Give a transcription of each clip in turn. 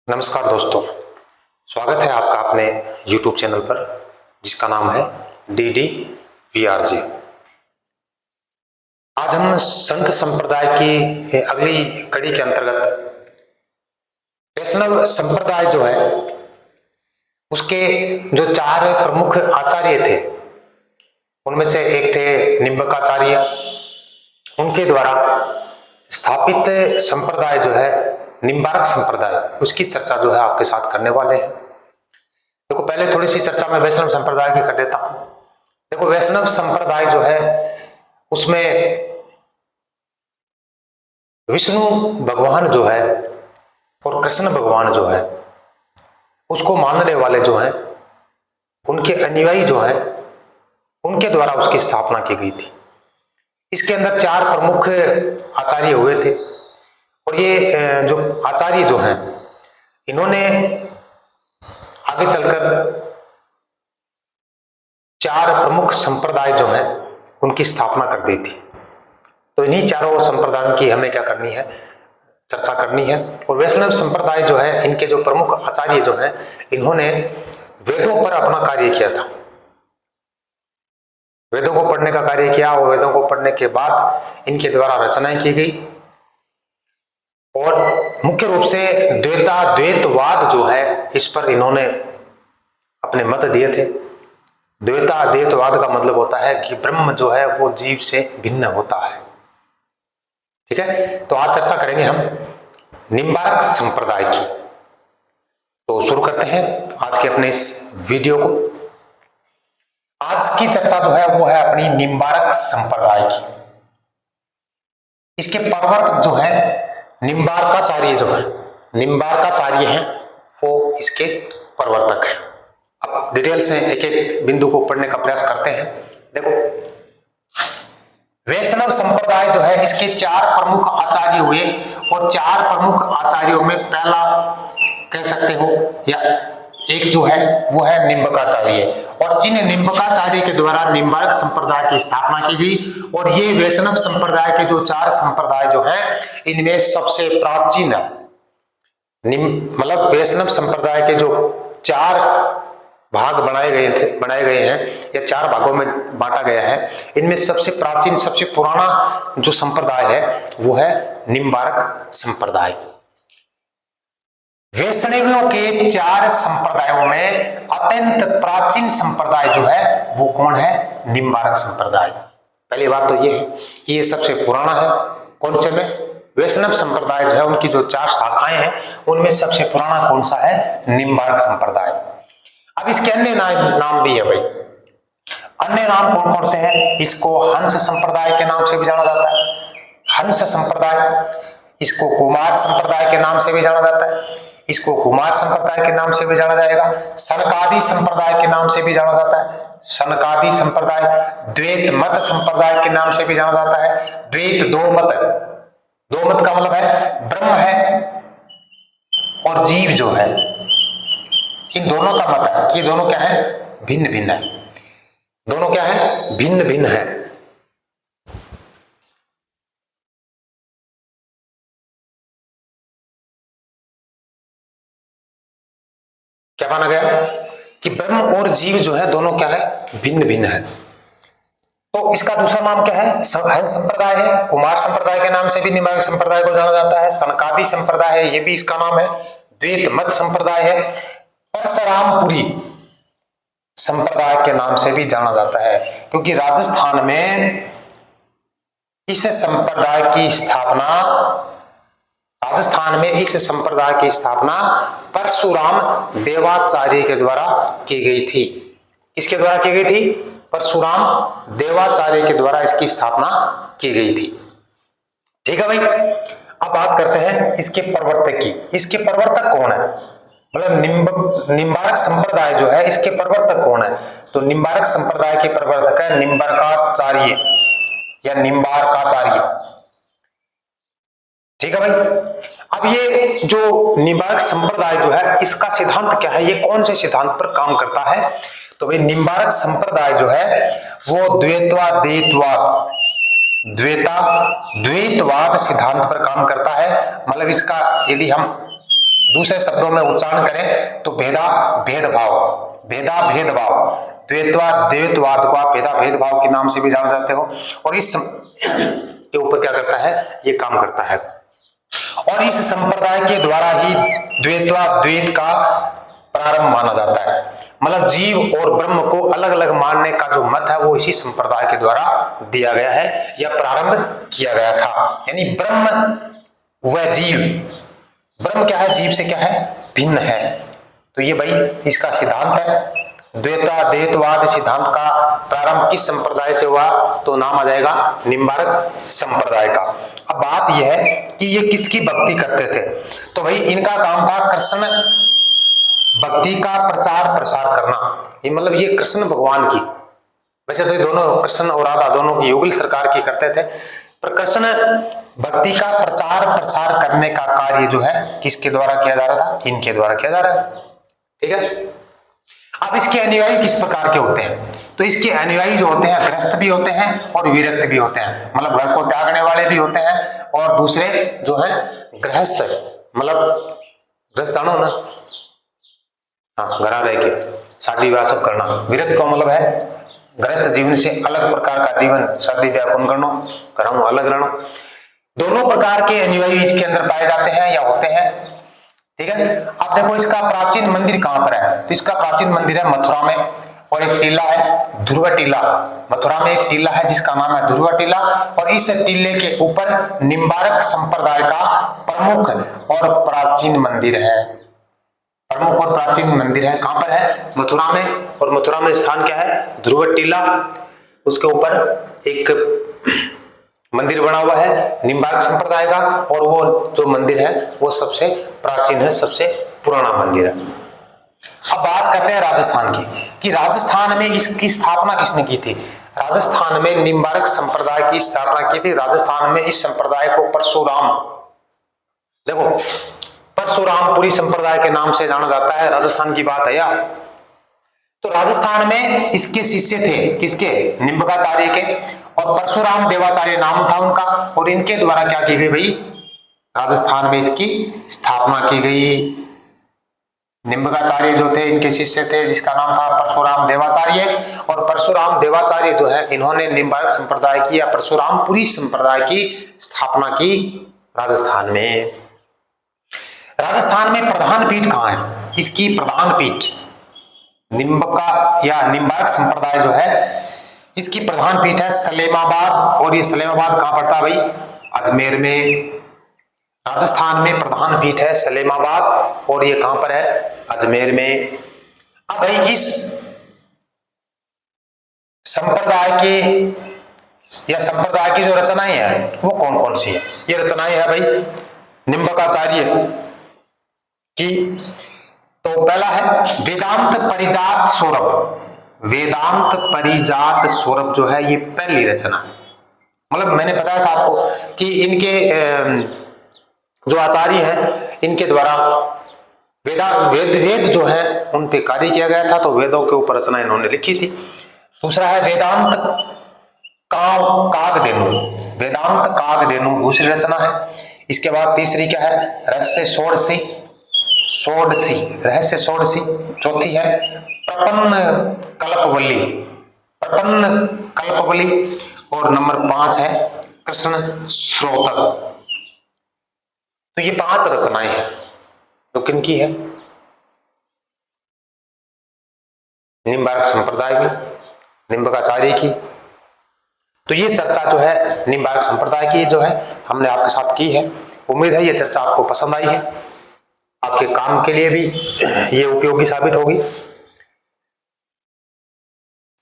नमस्कार दोस्तों, स्वागत है आपका अपने YouTube चैनल पर जिसका नाम है DDVRJ। आज हम संत संप्रदाय की अगली कड़ी के अंतर्गत वैष्णव संप्रदाय जो है उसके जो चार प्रमुख आचार्य थे उनमें से एक थे निम्बकाचार्य। उनके द्वारा स्थापित संप्रदाय जो है निम्बारक संप्रदाय, उसकी चर्चा जो है आपके साथ करने वाले हैं। देखो, पहले थोड़ी सी चर्चा मैं वैष्णव संप्रदाय की कर देता हूं। देखो, वैष्णव संप्रदाय जो है उसमें विष्णु भगवान जो है और कृष्ण भगवान जो है उसको मानने वाले जो हैं, उनके अनुयायी जो हैं, उनके द्वारा उसकी स्थापना की गई थी। इसके अंदर चार प्रमुख आचार्य हुए थे और ये जो आचार्य जो हैं इन्होंने आगे चलकर चार प्रमुख संप्रदाय जो हैं उनकी स्थापना कर दी थी। तो इन्हीं चारों संप्रदायों की हमें क्या करनी है, चर्चा करनी है। और वैष्णव संप्रदाय जो है, इनके जो प्रमुख आचार्य जो हैं इन्होंने वेदों पर अपना कार्य किया था। वेदों को पढ़ने का कार्य किया और वेदों को पढ़ने के बाद इनके द्वारा रचनाएं की गई और मुख्य रूप से द्वैतवाद जो है इस पर इन्होंने अपने मत दिए थे। द्वैतवाद का मतलब होता है कि ब्रह्म जो है वो जीव से भिन्न होता है। ठीक है, तो आज चर्चा करेंगे हम निम्बारक संप्रदाय की। तो शुरू करते हैं आज के अपने इस वीडियो को। आज की चर्चा जो है वो है अपनी निम्बारक संप्रदाय की। इसके प्रवर्तक जो है निम्बारकाचार्य जो है, निम्बारकाचार्य हैं, वो इसके प्रवर्तक हैं। अब डिटेल से एक एक बिंदु को पढ़ने का प्रयास करते हैं। देखो, वैष्णव संप्रदाय जो है इसके चार प्रमुख आचार्य हुए और चार प्रमुख आचार्यों में पहला कह सकते हो या एक जो है वो है निम्बकाचार्य। और इन निम्बकाचार्य के द्वारा निम्बारक संप्रदाय की स्थापना की गई। और ये वैष्णव संप्रदाय के जो चार संप्रदाय जो हैं इनमें सबसे प्राचीन मतलब वैष्णव संप्रदाय के जो चार भाग बनाए गए हैं या चार भागों में बांटा गया है, इनमें सबसे प्राचीन सबसे पुराना जो संप्रदाय है वो है निम्बारक संप्रदाय। वैष्णवियों के चार संप्रदायों में अत्यंत प्राचीन संप्रदाय जो है वो कौन है? निम्बारक संप्रदाय। पहली बात तो ये है कि ये सबसे पुराना है। कौन से में? वैष्णव संप्रदाय जो है उनकी जो चार शाखाएं हैं उनमें सबसे पुराना कौन सा है? निम्बारक संप्रदाय। अब इसके अन्य नाम भी है भाई। अन्य नाम कौन कौन से हैं? इसको हंस संप्रदाय के नाम से भी जाना जाता है, हंस संप्रदाय। इसको कुमार संप्रदाय के नाम से भी जाना जाता है, इसको कुमार संप्रदाय के नाम से भी जाना जाएगा। सनकादि संप्रदाय के नाम से भी जाना जाता है, सनकादि संप्रदाय। द्वैत मत संप्रदाय के नाम से भी जाना जाता है। द्वैत दो मत का मतलब है ब्रह्म है और जीव जो है, इन दोनों का मत है कि दोनों क्या है? भिन्न भिन्न है। दोनों क्या है? भिन्न भिन्न है। क्या माना गया कि ब्रह्म और जीव जो है दोनों क्या है? भिन्न भिन्न है। तो इसका दूसरा नाम क्या है? हंस संप्रदाय है। कुमार संप्रदाय के नाम से भी निम्बारक संप्रदाय को जाना जाता है। सनकादि संप्रदाय है, ये भी इसका नाम है। द्वैत मत संप्रदाय है। परशुरामपुरी संप्रदाय के नाम से भी जाना जाता है, क्योंकि राजस्थान में इस संप्रदाय की स्थापना परशुराम देवाचार्य के द्वारा की गई थी। किसके द्वारा की गई थी? परशुराम देवाचार्य के द्वारा इसकी स्थापना की गई थी। ठीक है भाई। अब बात करते हैं इसके प्रवर्तक की। इसके प्रवर्तक कौन है? मतलब निम्बारक संप्रदाय जो है इसके प्रवर्तक कौन है? तो निम्बारक संप्रदाय के प्रवर्तक है निम्बारकाचार्य या निम्बारकाचार्य। ठीक है भाई। अब ये जो निम्बारक संप्रदाय जो है इसका सिद्धांत क्या है? ये कौन से सिद्धांत पर काम करता है? तो भाई निम्बारक संप्रदाय जो है वो द्वैतवाद सिद्धांत पर काम करता है। मतलब इसका यदि हम दूसरे शब्दों में उच्चारण करें तो भेदभाव, द्वैतवाद को आप भेदभाव के नाम से भी जान सकते हो। और इस के ऊपर क्या करता है, ये काम करता है। और इस संप्रदाय के द्वारा ही द्वैत का प्रारंभ माना जाता है। मतलब जीव और ब्रह्म को अलग अलग मानने का जो मत है वो इसी संप्रदाय के द्वारा दिया गया है या प्रारंभ किया गया था। यानी ब्रह्म व जीव, ब्रह्म क्या है, जीव से क्या है, भिन्न है। तो ये भाई इसका सिद्धांत है। द्वैतवाद सिद्धांत का प्रारंभ किस संप्रदाय से हुआ, तो नाम आ जाएगा निम्बार्क संप्रदाय का। अब बात यह है कि ये किसकी भक्ति करते थे, तो भाई इनका काम था कृष्ण भक्ति का प्रचार प्रसार करना। ये मतलब ये कृष्ण भगवान की, वैसे तो ये दोनों कृष्ण और राधा दोनों की युगल सरकार की करते थे, पर कृष्ण भक्ति का प्रचार प्रसार करने का कार्य जो है किसके द्वारा किया जा रहा था, इनके द्वारा किया जा रहा है। ठीक है। अब इसके अनुयायी किस प्रकार के होते हैं, तो इसके अनुयायी जो होते हैं गृहस्थ भी होते हैं और विरक्त भी होते हैं। मतलब घर को त्यागने वाले भी होते हैं और दूसरे जो है गृहस्थ, मतलब गृहस्थ जानो ना, हाँ, घरा रह के शादी ब्याह सब करना। विरक्त का मतलब है गृहस्थ जीवन से अलग प्रकार का जीवन, शादी ब्याह कौन करना, कराऊं अलग रहना। दोनों प्रकार के अनुयायी इसके अंदर पाए जाते हैं या होते हैं। ठीक है। अब देखो इसका प्राचीन मंदिर कहां पर है, तो इसका प्राचीन मंदिर है मथुरा में, और एक टीला है ध्रुव टीला। मथुरा में एक टीला है जिसका नाम है ध्रुव टीला, और इस टीले के ऊपर निम्बार्क संप्रदाय का प्रमुख और प्राचीन मंदिर है। प्रमुख और प्राचीन मंदिर है, कहां पर है, मथुरा में। और मथुरा में स्थान क्या है, ध्रुव टीला। उसके ऊपर एक मंदिर बना हुआ है निम्बार्क संप्रदाय का, और वो जो मंदिर है वो सबसे प्राचीन है, सबसे पुराना मंदिर है। अब बात करते हैं राजस्थान की, कि राजस्थान में इसकी स्थापना किसने की थी। राजस्थान में निम्बार्क संप्रदाय की स्थापना की थी। राजस्थान में इस संप्रदाय को परशुराम, देखो परशुरामपुरी संप्रदाय के नाम से जाना जाता है। राजस्थान की बात है या, तो राजस्थान में इसके शिष्य थे, किसके, निम्बकाचार्य के, और परशुराम देवाचार्य नाम था उनका। और इनके द्वारा क्या की गई भाई, राजस्थान में इसकी स्थापना की गई। निम्बकाचार्य जो थे इनके शिष्य थे, जिसका नाम था परशुराम देवाचार्य। और परशुराम देवाचार्य जो है इन्होंने निम्बार्क संप्रदाय की या परशुरामपुरी संप्रदाय की स्थापना की राजस्थान में। राजस्थान में प्रधान पीठ कहां है, इसकी प्रधान पीठ निम्बका या निम्बार्क संप्रदाय जो है इसकी प्रधान पीठ है सलेमाबाद। और ये सलेमाबाद कहां पड़ता है भाई, अजमेर में। राजस्थान में प्रधान पीठ है सलेमाबाद, और ये कहां पर है, अजमेर में। अब भाई इस संप्रदाय के या संप्रदाय की जो रचनाएं हैं वो कौन कौन सी है, ये रचनाएं है भाई निम्बकाचार्य की। तो पहला है वेदांत परिजात सौरभ। वेदांत परिजात सौरभ जो है ये पहली रचना है। मतलब मैंने बताया था आपको कि इनके जो आचार्य हैं इनके द्वारा वेद जो है उन पे कार्य किया गया था, तो वेदों के ऊपर रचना इन्होंने लिखी थी। दूसरा है वेदांत कागदेनु। वेदांत कागदेनु दूसरी रचना है। इसके बाद तीसरी क्या है, रहस्य षोडशी चौथी है प्रपन्न कल्पवल्ली। और नंबर 5 है कृष्ण श्रोतक। तो ये 5 रचनाएं हैं। तो किन की है, निम्बार्क संप्रदाय की, निम्बकाचार्य की। तो ये चर्चा जो है निम्बार्क संप्रदाय की जो है हमने आपके साथ की है। उम्मीद है ये चर्चा आपको पसंद आई है, आपके काम के लिए भी ये उपयोगी साबित होगी।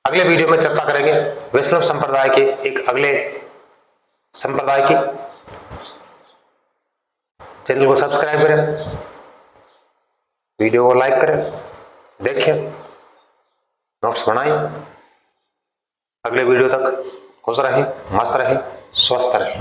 अगले वीडियो में चर्चा करेंगे वैष्णव संप्रदाय के एक अगले संप्रदाय की। चैनल को सब्सक्राइब करें, वीडियो को लाइक करें, देखें, नोट्स बनाएं। अगले वीडियो तक खुश रहें, मस्त रहें, स्वस्थ रहें।